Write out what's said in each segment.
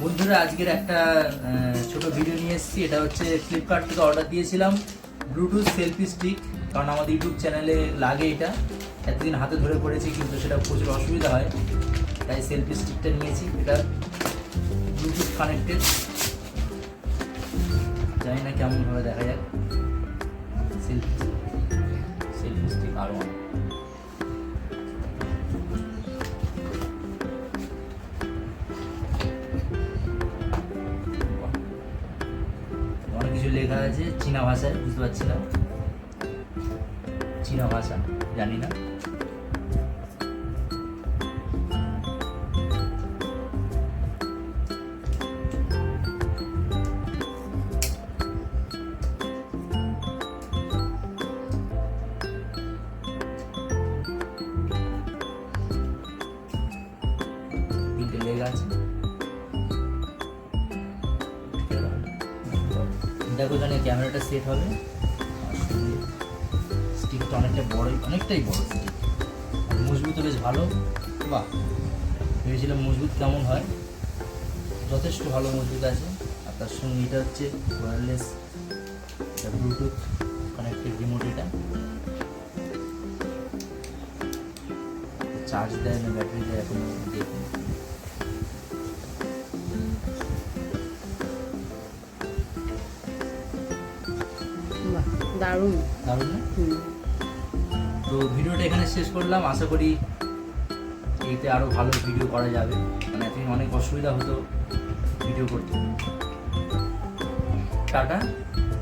বন্ধুরা আজকের একটা ছোট ভিডিও নিয়ে এসেছি। এটা হচ্ছে ফ্লিপকার্ট থেকে অর্ডার দিয়েছিলাম ব্লুটুথ সেলফি স্টিক, কারণ আমাদের ইউটিউব চ্যানেলে লাগে। এটা এতদিন হাতে ধরে পড়েছি কিন্তু সেটা প্রচুর অসুবিধা হয়, তাই সেলফি স্টিকটা নিয়েছি। এটা ব্লুটুথ কানেক্টেড, জানি না কেমনভাবে দেখা যায়। সেলফি স্টিক R1 অনেক কিছু লেখা আছে চীনা ভাষায়, বুঝতে পারছি না, চীনা ভাষা জানি না। তিনটে লেখা আছে, দেখো এখানে ক্যামেরাটা সেট হবে। স্টিকটা অনেকটাই বড় স্টিক, মজবুত বেশ ভালো। বাহ, ভেবেছিলাম মজবুত কেমন হয়, যথেষ্ট ভালো মজবুত আছে। আর তার সঙ্গে এটা হচ্ছে ওয়্যারলেস ব্লুটুথ কানেক্টেড রিমোট। এটা চার্জ দেয় না ব্যাটারি দেয় এখন দেখুন। দারুণ দারুণ না? তো ভিডিওটা এখানে শেষ করলাম। আশা করি এইতে আরও ভালো ভিডিও করা যাবে, মানে এতদিন অনেক অসুবিধা হতো ভিডিও করতে। টাটা,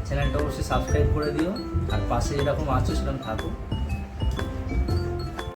চ্যানেলটা অবশ্যই সাবস্ক্রাইব করে দিও, আর পাশে যেরকম আছো সেরকম থাকো।